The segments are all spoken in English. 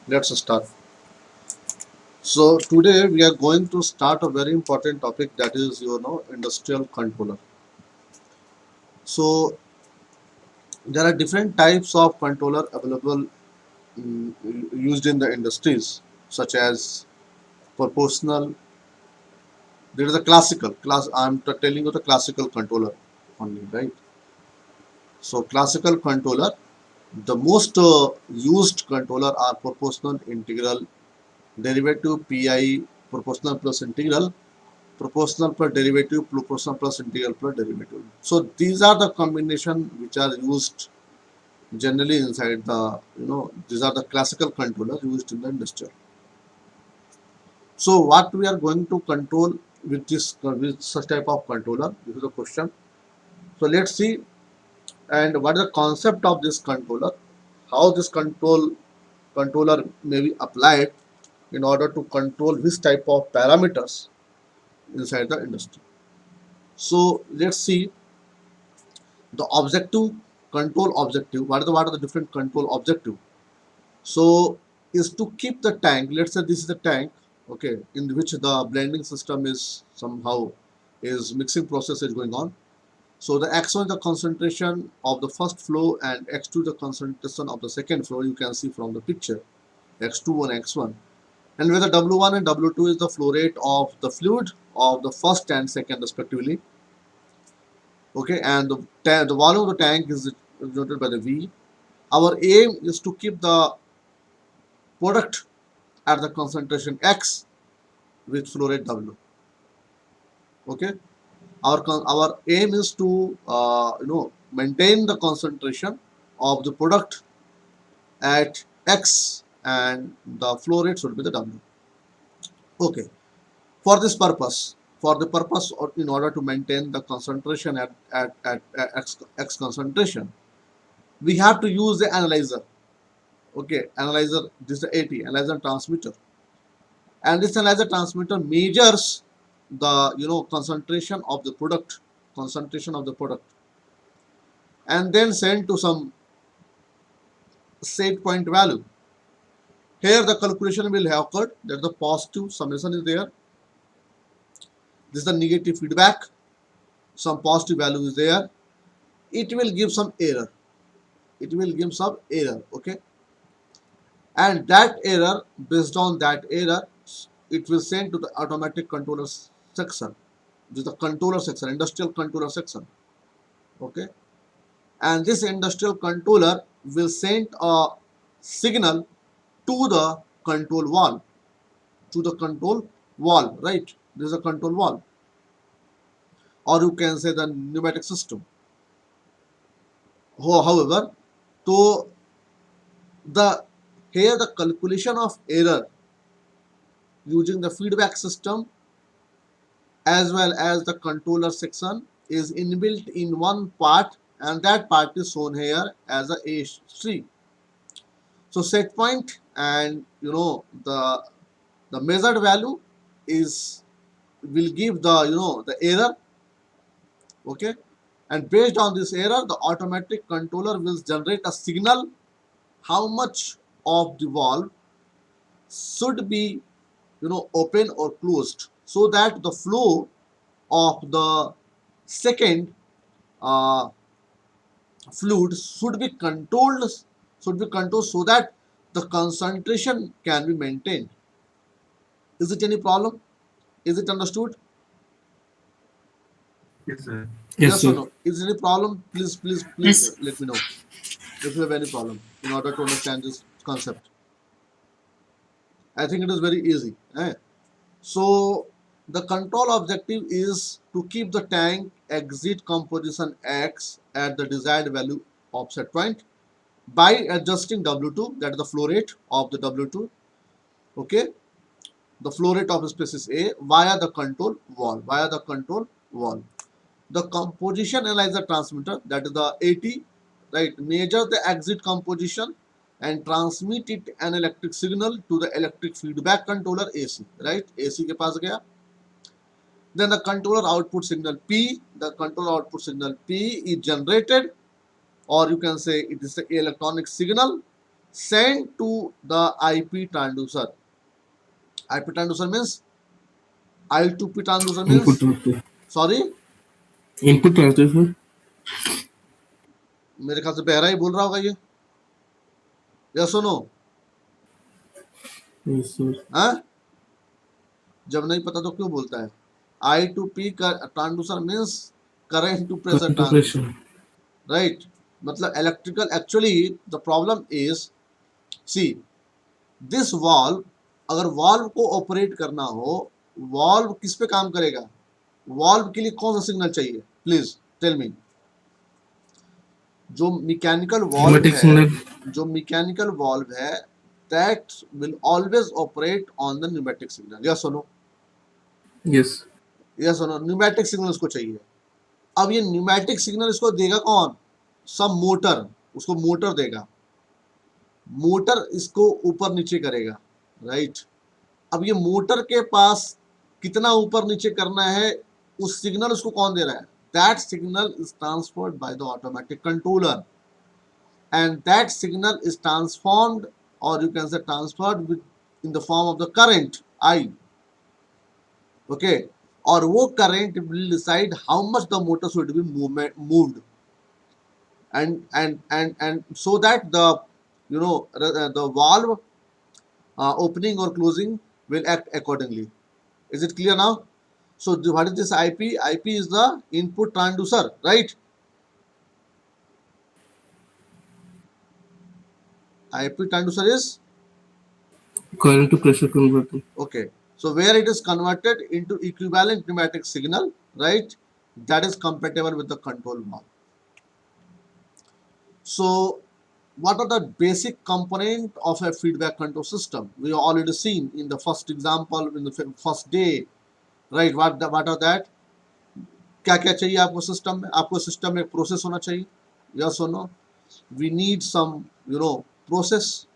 Let's start. So today we are going to start a very important topic, that is industrial controller. So there are different types of controller available, used in the industries, such as proportional. There is a classical class. I'm telling you the classical controller only, right? So classical controller, the most used controller are proportional, integral, derivative, PI, proportional plus integral, proportional plus derivative, proportional plus integral plus derivative. So these are the combination which are used generally inside the, these are the classical controllers used in the industrial. So what we are going to control with such type of controller? This is a question. So let's see, and what is the concept of this controller? How this controller may be applied in order to control this type of parameters inside the industry. So let's see the objective, control objective. What are the different control objective? So is to keep the tank. Let's say this is the tank, okay, in which the blending system is somehow is mixing process is going on. So the x1 is the concentration of the first flow and x2 the concentration of the second flow. You can see from the picture x2 and x1, and where the w1 and w2 is the flow rate of the fluid of the first and second respectively. Okay, and the volume of the tank is denoted by the V. Our aim is to keep the product at the concentration X with flow rate W. Okay, our aim is to maintain the concentration of the product at X, and the flow rate should be the W. Okay, for this purpose, in order to maintain the concentration at X concentration, we have to use the analyzer. Okay, analyzer, this is the AT, analyzer transmitter, and this analyzer transmitter measures the concentration of the product, and then send to some set point value. Here the calculation will have occurred, that the positive summation is there, this is the negative feedback, some positive value is there, it will give some error, okay, and that error, based on that error, it will send to the automatic controller section. This is the controller section, industrial controller section, okay, and this industrial controller will send a signal to the control valve, right? This is a control valve, or you can say the pneumatic system. However, so the here the calculation of error using the feedback system as well as the controller section is inbuilt in one part, and that part is shown here as a A3. So set point, and the measured value is will give the the error, okay, and based on this error the automatic controller will generate a signal how much of the valve should be open or closed, so that the flow of the second uh, fluid should be controlled so that the concentration can be maintained. Is it any problem? Is it understood? Yes, sir. Yes, Yes or sir. no? Is there any problem? Please Yes. let me know if you have any problem in order to understand this concept. I think it is very easy. So the control objective is to keep the tank exit composition X at the desired value of set point by adjusting W2, that is the flow rate of the W2. Okay, the flow rate of species A via the control valve. The composition analyzer transmitter, that is the AT, right, measure the exit composition and transmit it an electric signal to the electric feedback controller AC, right? AC के पास गया. Then the controller output signal P, is generated, or you can say it is the electronic signal sent to the IP transducer. IP transducer means I2P transducer means Input transfer. sorry, Input transfer. मेरे ख्याल से बहरा ही बोल रहा होगा ये, या सुनो Yes, sir. हाँ, जब नहीं पता तो क्यों बोलता है? I2P transducer means current to pressure Current to transducer, pressure. Right? मतलब electrical, actually the problem is, see this valve, अगर वाल्व को ऑपरेट करना हो, वाल्व किस पे काम करेगा? वाल्व के लिए कौन सा सिग्नल चाहिए? Please tell me. जो मैकेनिकल वाल्व Pneumatic है, signal. जो मैकेनिकल वाल्व है, that will always operate on the pneumatic signal. Yes और नो? Yes. यस और नो? न्यूमेटिक सिग्नल उसको चाहिए। अब ये न्यूमेटिक सिग्नल इसको देगा कौन? सम मोटर, उसको मोटर देगा, मोटर इसको ऊपर नीचे करेगा, राइट? अब ये मोटर के पास कितना ऊपर नीचे करना है, उस सिग्नल उसको कौन दे रहा है? That signal is transferred by the automatic controller, and that signal is transformed, or you can say transferred with, in the form of the current I. Okay, और वो current will decide how much the motor should be moved, and so that the, you know, the valve opening or closing will act accordingly. Is it clear now? So what is this IP? IP is the input transducer, right? IP transducer is Current to pressure converter. okay. So where it is converted into equivalent pneumatic signal, right? That is compatible with the control valve. So what are the basic component of a feedback control system? We have already seen in the first example, in the first day, right? What are that? क्या क्या चाहिए आपको system में? आपको system में एक process होना चाहिए, यस और no? We need some, you know, process.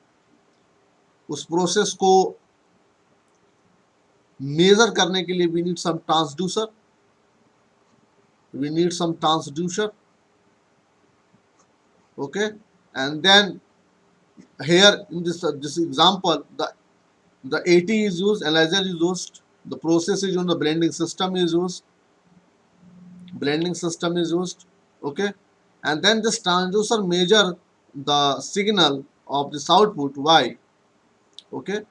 उस प्रोसेस को मेजर करने के लिए we need some transducer, we need some transducer, okay? And then here in this example, the AT is used, analyzer is used, the process is used, the blending system is used, okay? And then this transducer measure the signal of this output Y, okay?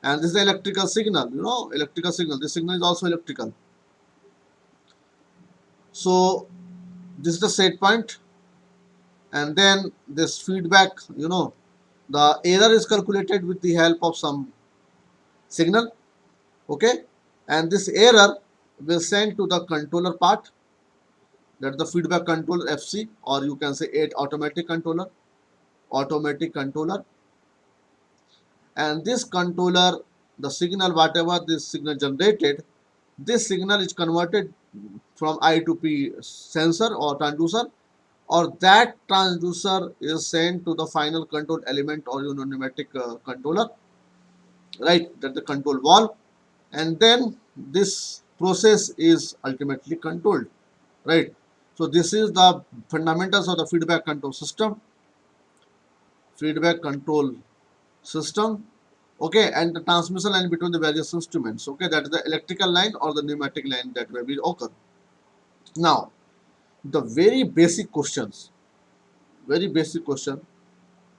And this is the electrical signal, you know, electrical signal. This signal is also electrical. So this is the set point, and then this feedback, you know, the error is calculated with the help of some signal, okay? And this error will send to the controller part, that's the feedback controller FC, or you can say it automatic controller, and this controller, the signal, whatever this signal generated, this signal is converted from I to P sensor or transducer, or that transducer is sent to the final control element, or, you know, pneumatic controller, right? That's the control valve, and then this process is ultimately controlled, right? So this is the fundamentals of the feedback control system, okay? And the transmission line between the various instruments, okay? That is the electrical line or the pneumatic line that will occur. Now the very basic question,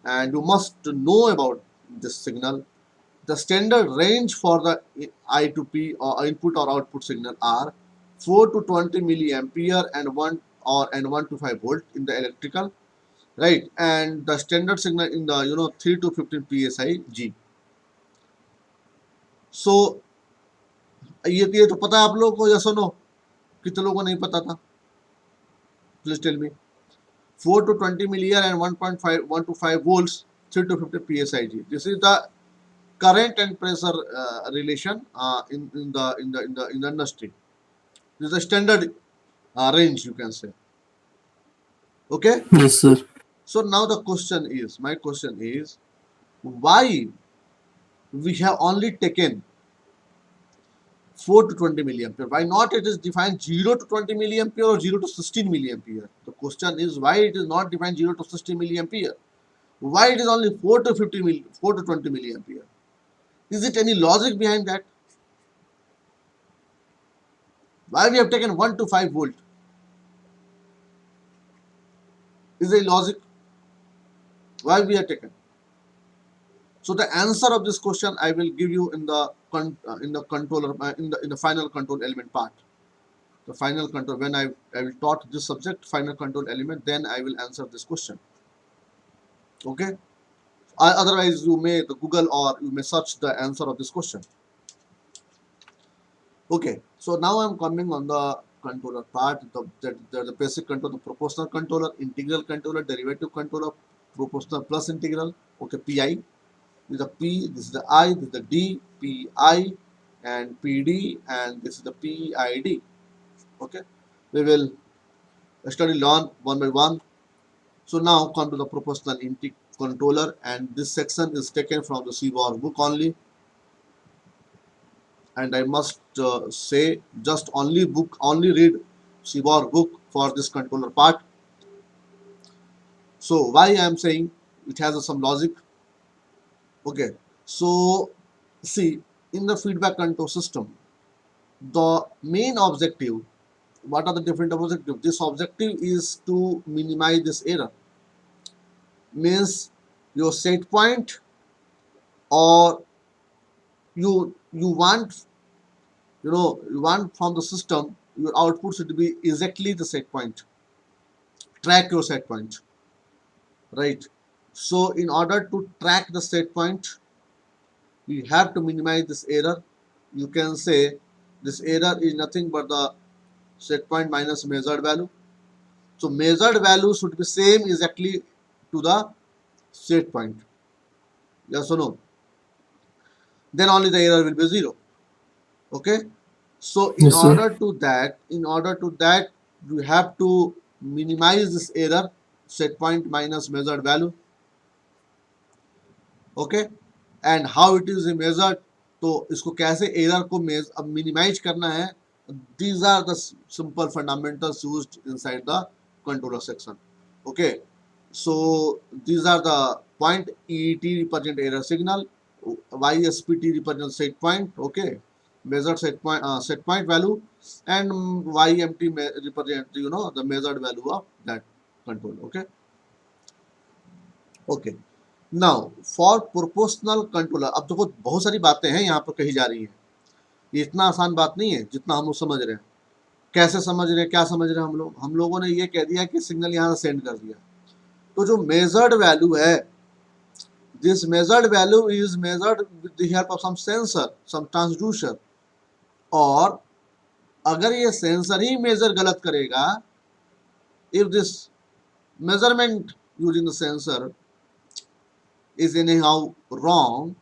and you must know about this signal. The standard range for the I to P or input or output signal are 4 to 20 milliampere and 1 to 5 volt in the electrical, right? And the standard signal in the, you know, 3 to 15 psi G. So ये तो पता है आप लोगों को, या सुनो? कितने लोगों को नहीं पता था? Please tell me. 4 to 20 milliampere and 1 to 5 volts, 3 to 15 psi G. This is the current and pressure relation in the industry. This is a standard range, you can say, okay? Yes, sir. So now the question is, my question is, why we have only taken 4 to 20 milliampere? Why not it is defined 0 to 20 milliampere or 0 to 16 milliampere? The question is why it is not defined 0 to 16 milliampere. Why it is only 4 to 4 to 20 milliampere? Is it any logic behind that? Why we have taken 1 to 5 volt? Is there logic? Why we have taken? So the answer of this question I will give you in the controller in the final control element part. The final control, when I will taught this subject final control element, then I will answer this question. Okay. Otherwise you may Google or you may search the answer of this question. Okay, so now I'm coming on the controller part, the basic control, the proportional controller, integral controller, derivative controller, proportional plus integral. Okay, PI. This is the P, this is the I, this is the D, PI and PD, and this is the PID. Okay, we will study learn one by one. So now come to the proportional controller, and this section is taken from the CBOR book only. And I must say, just only read CBOR book for this controller part. So why I am saying it has some logic? Okay, so see, in the feedback control system, the main objective, what are the different objectives? This objective is to minimize this error. Means your set point, or you want you want from the system your output should be exactly the set point. Track your set point, right? So in order to track the set point, you have to minimize this error. You can say this error is nothing but the set point minus measured value. So measured value should be same exactly to the set point. Yes or no? Then only the error will be 0. Okay. So in Yes, sir. order to that, you have to minimize this error, set point minus measured value. Okay. And how it is measured, तो इसको कैसे error को minimise करना है, these are the simple fundamentals used inside the controller section. Okay, so these are the point. EET represent error signal, YSPT represent set point. Okay, measured set point value, and YMT represent the measured value of that control. Okay. Now for proportional controller, अब देखो बहुत सारी बातें हैं यहाँ पर कही जा रही हैं, ये इतना आसान बात नहीं है जितना हम लोग समझ रहे हैं. कैसे समझ रहे हैं, क्या समझ रहे हैं हम लोगों ने ये कह दिया कि सिग्नल यहाँ से सेंड कर दिया. तो जो मेजर्ड वैल्यू है, this measured value is measured with the help of some sensor, some transducer. और अगर ये सेंसर ही मेजर गलत करेगा, if this measurement using the sensor is anyhow wrong,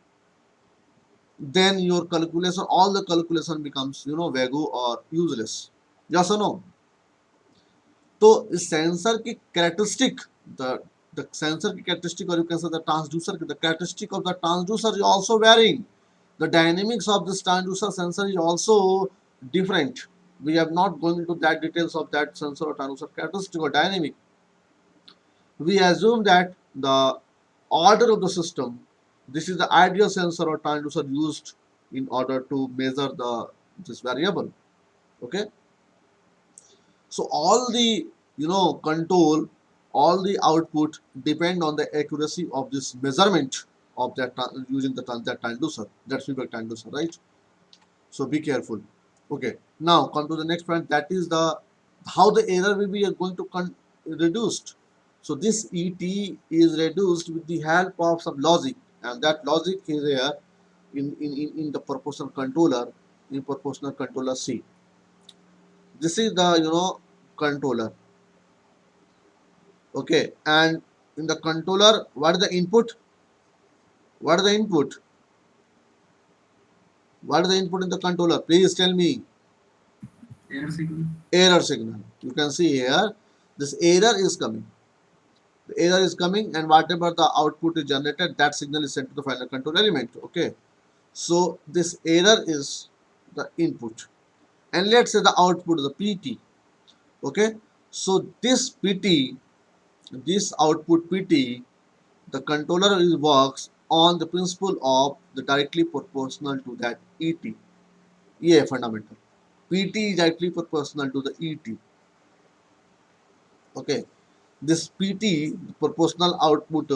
then your calculation, all the calculation becomes vague or useless. Yes or no? तो इस sensor की characteristic, the sensor की characteristic, or you can say the transducer, the characteristic of the transducer is also varying. The dynamics of this transducer sensor is also different. We have not gone into that details of that sensor or transducer characteristic or dynamic. We assume that the order of the system, this is the ideal sensor or transducer used in order to measure this variable. Okay, so all the control, all the output depend on the accuracy of this measurement of that using that transducer, that feedback transducer, right? So be careful. Okay, now come to the next point, that is the how the error will be going to reduced. So this ET is reduced with the help of some logic, and that logic is here in the proportional controller, in proportional controller C. This is the controller. Okay, and in the controller, what is the input? What is the input? What is the input in the controller? Please tell me. Error signal. Error signal. You can see here, this error is coming. The error is coming, and whatever the output is generated, that signal is sent to the final control element. Okay, so this error is the input, and let's say the output is the PT. Okay, so this PT, this output PT, the controller works on the principle of the directly proportional to that ET. ये है fundamental. PT is directly proportional to the ET. Okay. This PT proportional output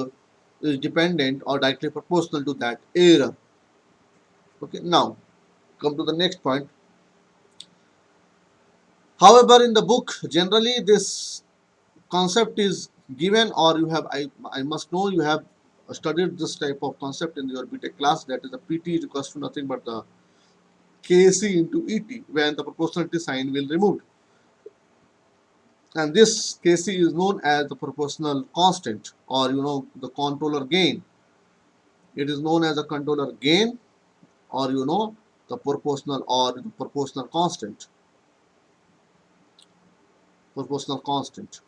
is dependent or directly proportional to that error. Okay. Now come to the next point. However, in the book, generally this concept is given, or you have, I must know you have studied this type of concept in your BTech class, that is the PT is equals to nothing but the KC into ET, when the proportionality sign will removed. And this KC is known as the proportional constant, or the controller gain. It is known as a controller gain, or the proportional or the proportional constant. Proportional constant.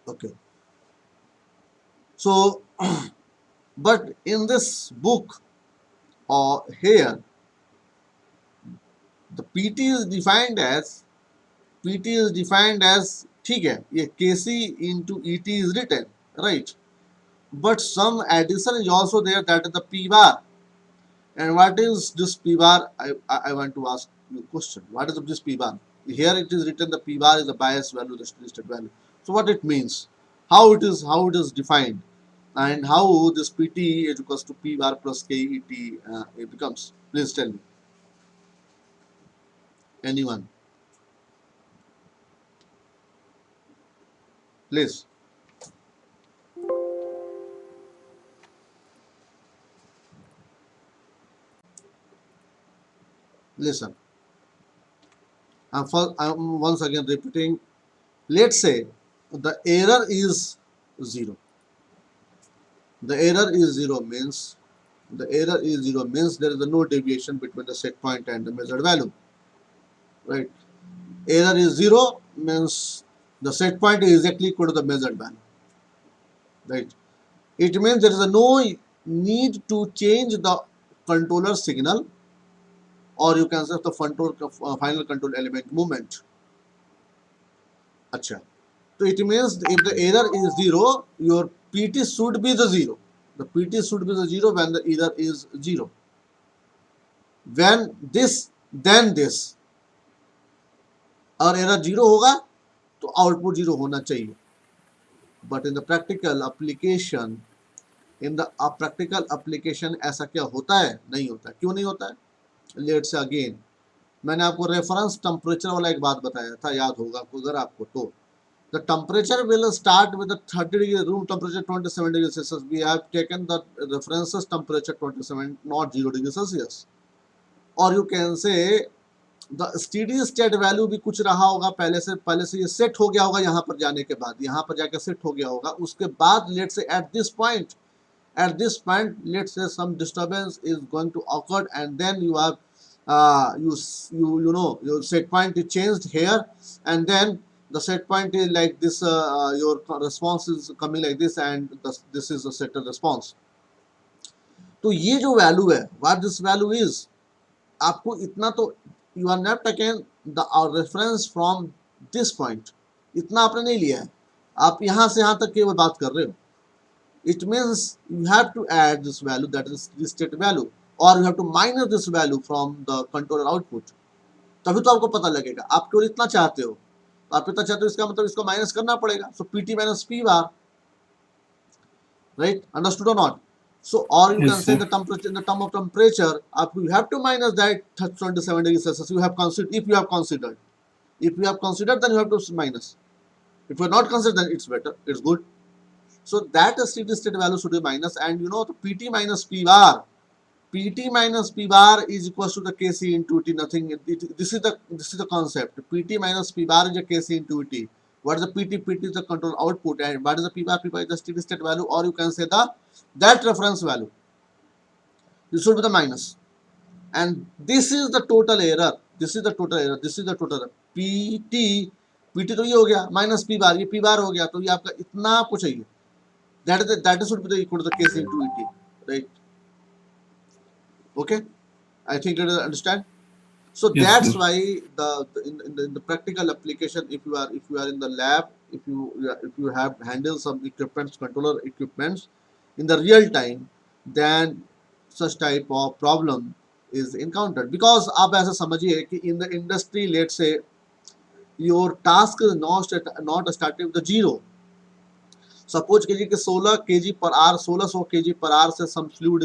Okay. So, but in this book or here, the PT is defined as ठीक है, ये KC into ET is written, right? But some addition is also there, that is the P bar. And what is this P bar? I want to ask you a question. What is this P bar? Here it is written the P bar is the bias value, the steady state value. So what it means? How it is defined? And how this PT is equals to P bar plus KET it becomes? Please tell me. Anyone? Please. Listen. I'm once again repeating. Let's say the error is 0. The error is 0 means there is no deviation between the set point and the measured value. Right? Error is 0 means the set point is exactly equal to the measured value. Right? It means there is no need to change the controller signal, or you can say the final control element movement. Acha. So it means if the error is 0, your PT should be the 0. The PT should be the 0 when the error is 0. When this, then this. और error 0 होगा तो output 0 होना चाहिए. But in the practical application, ऐसा क्या होता है? नहीं होता. क्यों नहीं होता है? Let's say again, मैंने आपको रेफरेंस टेम्परेचर वाला एक बात बताया था, याद होगा अगर आपको तो. The temperature will start with the 30 degree room temperature 27 degrees Celsius. We have taken the references temperature 27, not 0 degrees Celsius. Or you can say the steady state value भी कुछ रहा होगा पहले से ये सेट हो गया होगा, यहाँ पर जाने के बाद यहाँ पर जाकर सेट हो गया होगा. उसके बाद let's say at this point let's say some disturbance is going to occur, and then you have your set point is changed here, and then the set point is like this, your response is coming like this, and this is the set response. तो ये जो value है, what this value is, आपको इतना तो you are not taken the reference from this point, इतना आपने नहीं लिया है, आप यहाँ से यहाँ तक केवल बात कर रहे हो. It means you have to add this value, that is this state value, or you have to minus this value from the controller output. तभी तो आपको पता लगेगा. आप केवल इतना चाहते हो, आप इतना चाहते हो, इसका मतलब इसको माइनस करना पड़ेगा. So PT minus P bar, right? Understood or not? So, or you Yes, can say sir. the temperature, in the term of temperature, you have to minus that 27 degrees Celsius. You have considered, if you have considered, then you have to minus. If you are not considered, then it's better, it's good. So that steady state value should be minus, and the PT minus P bar. PT minus P bar is equals to the KC into T. Nothing. This is the concept. PT minus P bar is a KC into T. What is the PT? PT is the control output, and what is the P bar? P bar is the steady state value, or you can say that reference value. This should be the minus, and this is the total error. This is the total error. This is the total error. PT तो ये हो गया minus P bar, ये P bar हो गया, तो ये आपका इतना आपको चाहिए. That should be the equal to the KC into ET, right? Okay, I think you understand. So Yes, that's sir. why in the practical application, if you are in the lab, if you have handled some equipments, controller equipments in the real time, then such type of problem is encountered. Because आप ऐसा समझिए कि in the industry, let's say your task is not starting with the zero. Suppose कीजिए कि 16 kg per hour, 1600 kg per hour से some fluid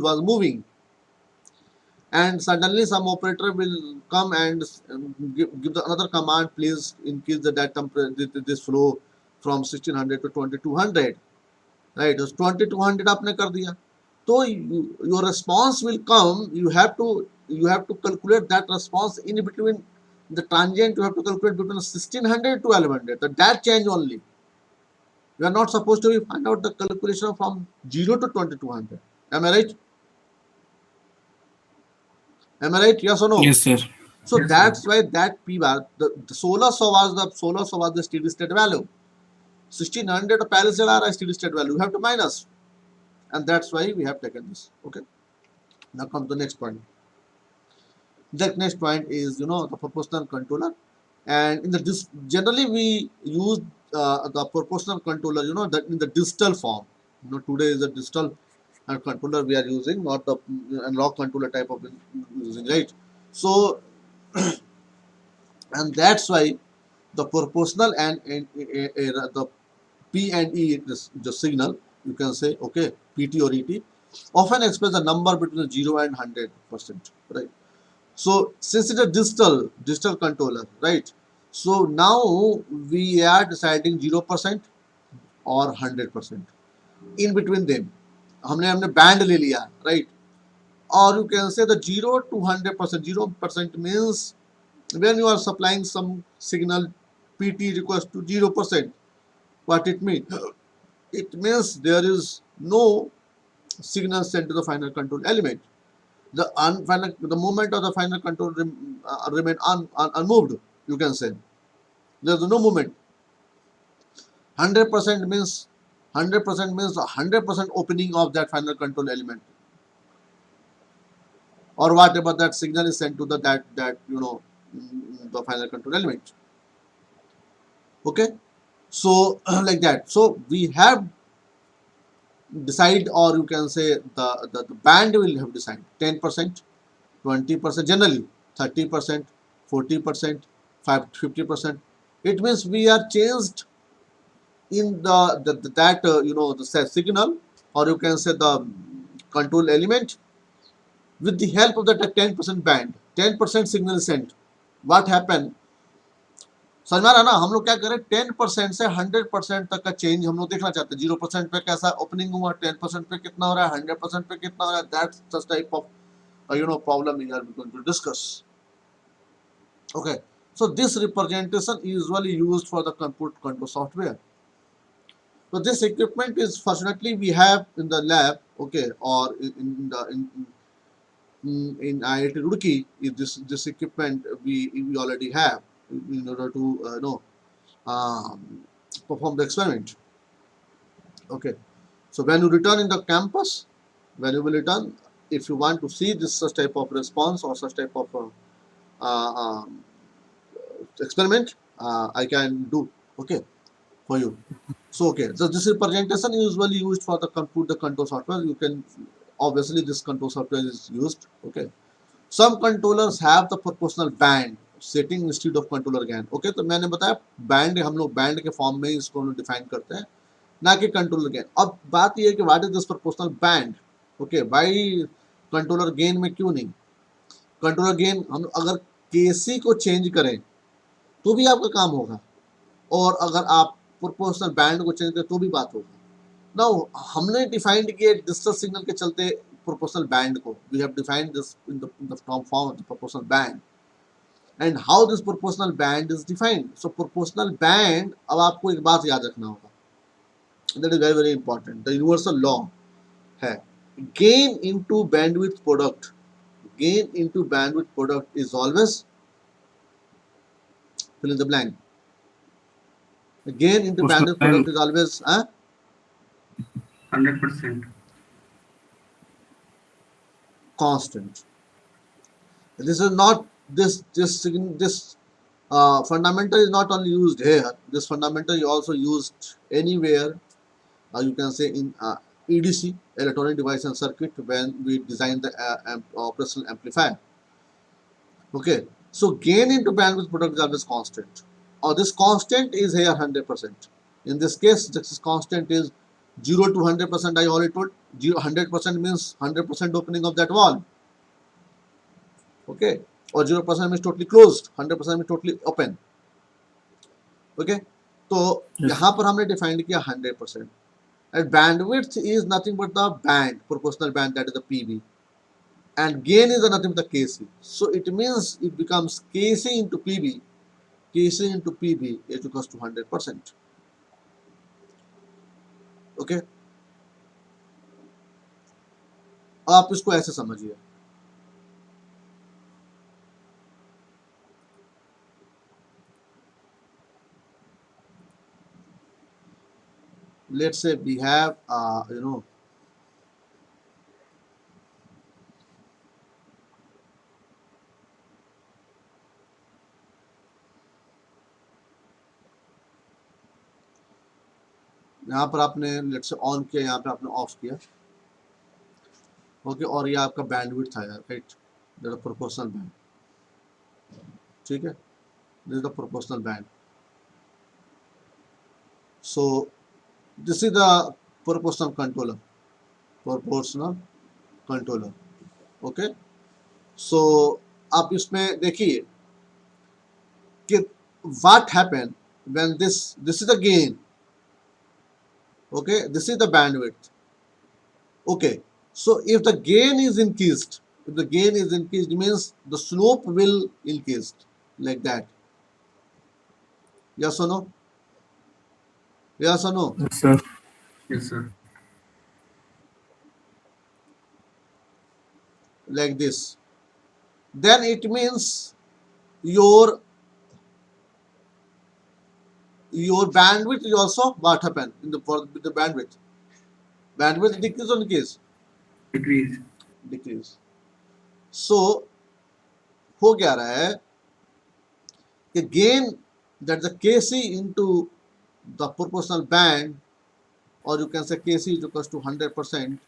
was moving, and suddenly some operator will come and give the another command, please increase the that temperature, this flow from 1600 to 2200, right? So 2200 आपने कर दिया, तो your response will come. You have to calculate that response in between the transient. You have to calculate between 1600 to 1200, that change only. You are not supposed to find out the calculation from 0 to 2200. Am I right? Am I right? Yes or no? Yes, sir. So Yes, sir. that's why that P bar, the solar was the steady state value. 1600 पहले से आ रहा है steady state value. You have to minus, and that's why we have taken this. Okay. Now come to the next point. The next point is the proportional controller, and in the generally we use the proportional controller that in the digital form. Today is a digital controller we are using, not the analog controller type of using, right? So and that's why the proportional and the P and E, the signal, you can say, okay, PT or ET, often express the number between 0 and 100%, right? So since it's a digital controller, right? So now we are deciding 0% or 100%. In between them, हमने band ले लिया, right? Or you can say the 0 to 100%. 0% means when you are supplying some signal, PT equals to 0%. What it means? It means there is no signal sent to the final control element. The movement of the final control remain unmoved. You can say there is no movement. 100% means 100% opening of that final control element, or whatever that signal is sent to the the final control element. Okay, so like that. So we have decide, or you can say the band will have decided 10%, 20%, generally 30%, 40%, 50%. It means we are changed in that the signal, or you can say the control element, with the help of that 10% band. 10% signal sent. What happened? समझ में आ रहा है ना? हम लोग क्या करें, 10% से 100% तक का चेंज हम लोग देखना चाहते हैं. 0% पे कैसा ओपनिंग हुआ, 10% पे कितना हो रहा है, 100% पे कितना हो रहा है. That's such type of problem we are going to discuss. Okay, so this representation is usually used for the compute control software. So this equipment is fortunately we have in the lab, okay, or in IIT Roorkee. This equipment we already have in order to perform the experiment. Okay, so when you return in the campus, when you will return, if you want to see this such type of response or such type of experiment, I can do, okay, for you. So okay, so this representation is usually used for the compute the control software. You can obviously this control software is used. Okay, some controllers have the proportional band setting instead of controller gain. Okay, तो मैंने बताया band हम लोग band के form में इसको define करते हैं, ना कि कंट्रोलर गेन. अब बात यह है कि what is this proportional band. Okay, भाई कंट्रोलर गेन में क्यों नहीं? कंट्रोलर गेन हम अगर केसी को चेंज करें तो भी आपका काम होगा, और अगर आप प्रोपोर्शनल बैंड को चेंज करें तो भी बात होगा. नाउ हमने डिफाइंड किया डिजिटल सिग्नल के चलते प्रोपोर्शनल बैंड को. We have defined this in the form of the proportional band. And how this proportional band is defined. So proportional band, अब आपको एक बात याद रखना होगा, that is very very important. The universal law है gain into bandwidth product. Gain into bandwidth product is always fill in the blank. Gain into Proportional bandwidth product band. is always 100%. constant. This is not this fundamental is not only used here. This fundamental is also used anywhere. You can say in EDC, electronic device and circuit, when we design the operational amplifier. Okay, so gain into bandwidth product is always constant, or this constant is here 100%. In this case, this constant is 0 to 100%. I already told 100% means 100% opening of that valve. Okay, और 0% means totally closed, 100% means totally open. Okay, तो यहाँ पर हमने define किया 100%. And bandwidth is nothing but the band, proportional band, that is the PB. And gain is nothing but the KC. So it means it becomes KC into PB. KC into PB is equals to 100%. Okay. आप इसको ऐसे समझिए. Let's say we have यहाँ पर आपने late से on किया, यहाँ पे आपने ऑफ किया. ओके, और ये आपका बैंडविड्थ था यार, right, that is proportional band. ठीक है, this is the proportional band. So this is the proportional controller. Okay, so आप इसमें देखिए कि what happen when this is the gain. Okay, this is the bandwidth. Okay, so if the gain is increased, means the slope will increase like that. Yes or no? Yes or no? Yes, sir. Yes, sir. Like this. Then it means your bandwidth is also what happened in with the bandwidth. Bandwidth decrease or increase? Decrease. Decrease. So हो क्या रहा है कि gain, that the KC into the proportional band, or you can say KC is equals to 100%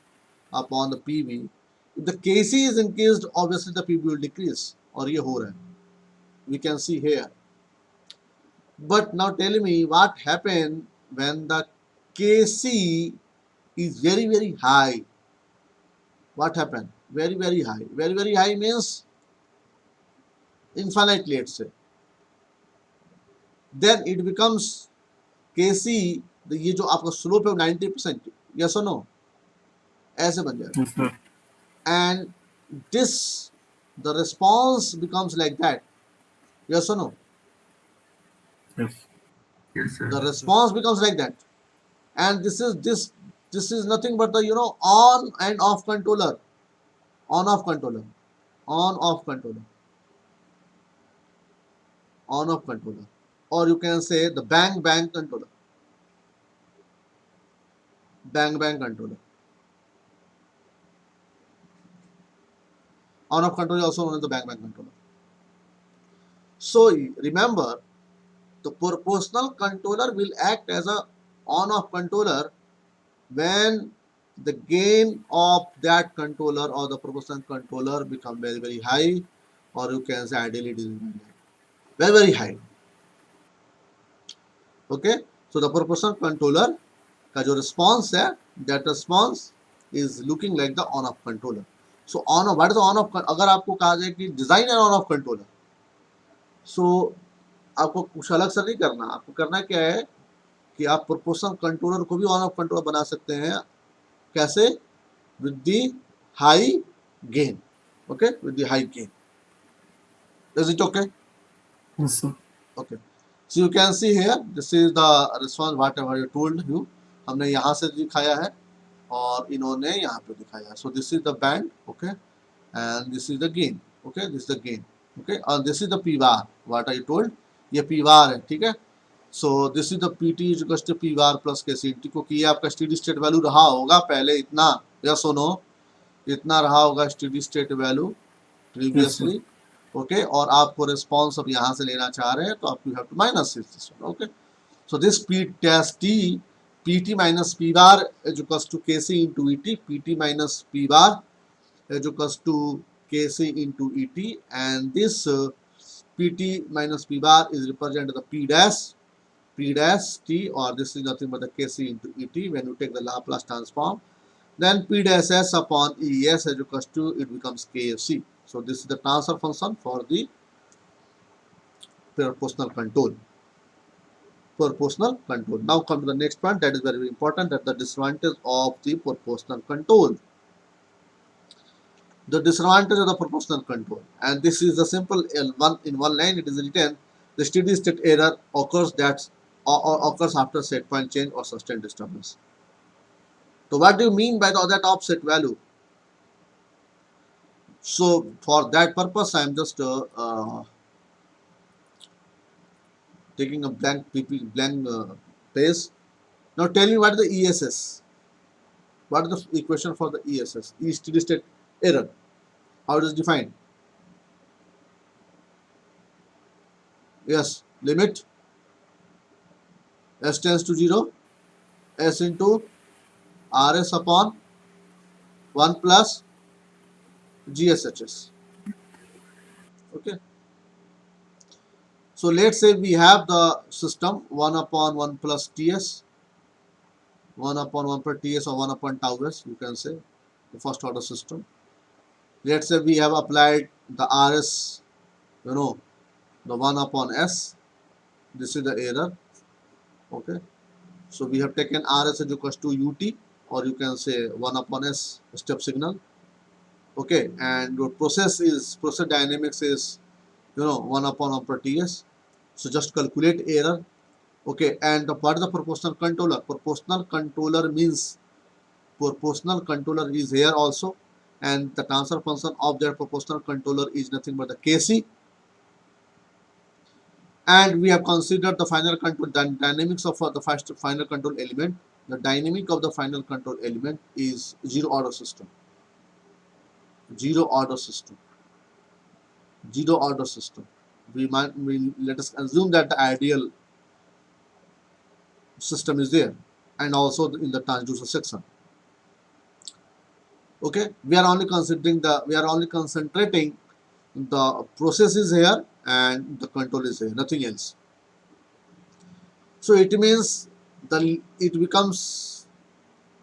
upon the PV. If the KC is increased, obviously the PV will decrease, और ये हो रहा है. We can see here. But now tell me what happened when the KC is very, very high. What happened? Very, very high. Very, very high means infinite, let's say. Then it becomes KC, ये जो आपका slope है 90%. Yes or no? ऐसे बन जाएगा. Yes, sir. And this, the response becomes like that. Yes or no? Yes. Yes, sir. The response becomes like that. And this is nothing but the on and off controller. On off controller. Or you can say the bang controller. Bang controller. On off controller is also known as the bang controller. So remember, the proportional controller will act as a on-off controller when the gain of that controller or the proportional controller become very, very high, or you can say ideally it is very, very high. Okay, so the proportional controller का जो response है, that response is looking like the on-off controller. So on-off, what is the on-off? अगर आपको कहा जाए कि design an on-off controller, so आपको कुछ अलग से नहीं करना. आपको करना क्या है कि आप प्रोपोर्शनल कंट्रोलर को भी ऑन ऑफ कंट्रोलर बना सकते हैं. कैसे? With the high gain. Okay, with the high gain. Is it okay? Yes, sir. Okay, so you can see here, this is the response what ever I told you. हमने यहाँ से दिखाया है और इन्होंने यहाँ पे दिखाया है. So this is the band. Okay, and this is the gain. Okay, this is the gain. Okay, और this is the P bar what I told. ये पी बार है. ठीक है, so this is the P T is equals to P bar plus K C T. क्योंकि ये आपका steady state value रहा होगा पहले इतना. या सुनो, इतना रहा होगा steady state value previously. Okay, और आपको रिस्पॉन्स अब यहाँ से लेना चाह रहे हैं तो आप you have to minus this one. Okay, so this p dash t pt minus p bar is equals to kc into et, pt minus p bar is equals to kc into et, and this pt minus p bar is represented the p dash t, or this is nothing but the kc into et when you take the Laplace transform. Then p dash s upon es is equals to, it becomes kfc. So this is the transfer function for the proportional control. Proportional control. Now come to the next point, that is very important, that the disadvantage of the proportional control. The disadvantage of the proportional control, and this is the simple in one line it is written, the steady state error occurs occurs after set point change or sustained disturbance. So what do you mean by that offset value? So for that purpose I am just taking a blank page. Now tell me what is the ESS. What is the equation for the ESS? Steady state error. How it is defined? Yes, limit s tends to 0, s into rs upon 1 plus GSHS. Okay. So let's say we have the system 1 upon 1 plus TS, 1 upon 1 plus TS, or 1 upon tau s, you can say, the first order system. Let's say we have applied the RS, the 1 upon S. This is the error. Okay. So we have taken RS is equals to UT, or you can say 1 upon S step signal. Okay. And your process dynamics is, 1 upon 1 per TS. So just calculate error. Okay. And what is the proportional controller? Proportional controller means proportional controller is here also, and the transfer function of that proportional controller is nothing but the Kc. And we have considered the final control dynamics of the first final control element. The dynamic of the final control element is zero order system. Zero order system. Let us assume that the ideal system is there, and also in the transducer section. Okay, we are only concentrating the process is here and the control is here, nothing else. So it means it becomes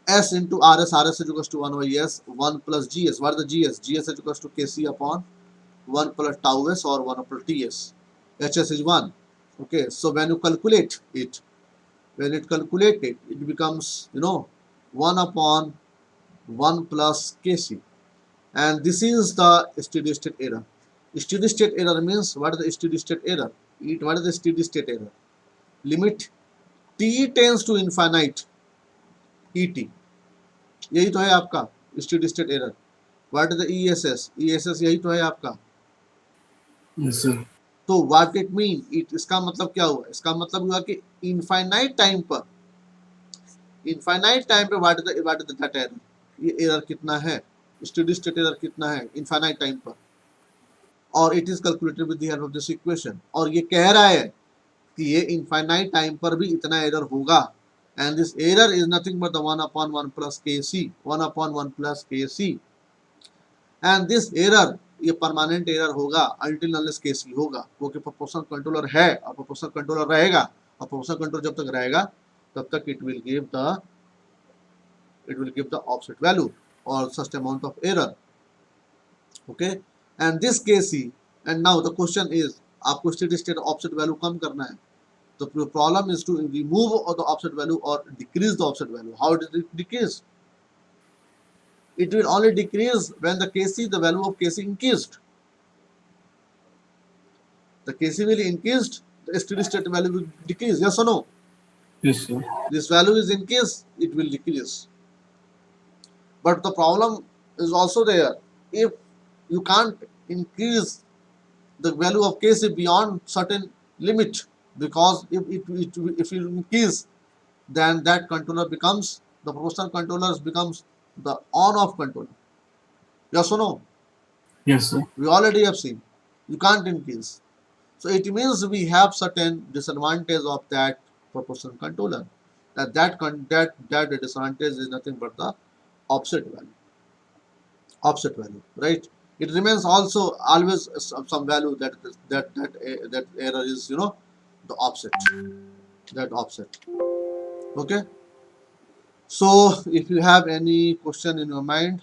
S into RS is equals to 1 by S, 1 plus GS. What is the GS? GS is equals to Kc upon 1 plus tau S, or 1 plus TS. HS is 1. Okay, so when you calculate it, it becomes 1 upon 1 plus Kc, and this is the steady state error. Steady state error means, what is the steady state error? What is the steady state error? Limit t tends to infinite et, यही तो है आपका steady state error. What is the ESS? ESS यही तो है आपका. Yes, sir. तो what it mean, इसका मतलब क्या हुआ? इसका मतलब हुआ कि इनफाइनाइट टाइम पर व्हाट इज दैट एरर? ये एरर कितना है? स्टेडी स्टेट एरर कितना है इनफाइनाइट टाइम पर? और it is calculated with the help of this equation. और ये कह रहा है कि ये इनफाइनाइट टाइम पर भी इतना एरर होगा, and this error is nothing but the 1 upon 1 plus Kc, 1 upon 1 plus Kc, and this error ये परमानेंट एरर होगा until unless Kc होगा, क्योंकि प्रोपोर्शनल कंट्रोलर है और प्रोपोर्शनल कंट्रोलर रहेगा, और प्रोपोर्शनल कंट्रोलर जब तक रहेगा तब तक it will give the offset value or such amount of error. Okay, and this Kc, and now the question is आपको steady state offset value कम करना है. The problem is to remove the offset value or decrease the offset value. How does it decrease? It will only decrease when the Kc, the value of Kc increased. The Kc will increase, the steady state value will decrease. Yes or no? Yes, sir. This value is increased, it will decrease. But the problem is also there. If you can't increase the value of Kc beyond certain limit, because if you increase, then that controller becomes, the proportional controller becomes the on-off controller. Yes or no? Yes, sir. We already have seen. You can't increase. So it means we have certain disadvantage of that proportional controller. That disadvantage is nothing but the offset value. Offset value, right? It remains also always some value that error is the offset, that offset. Okay. So if you have any question in your mind,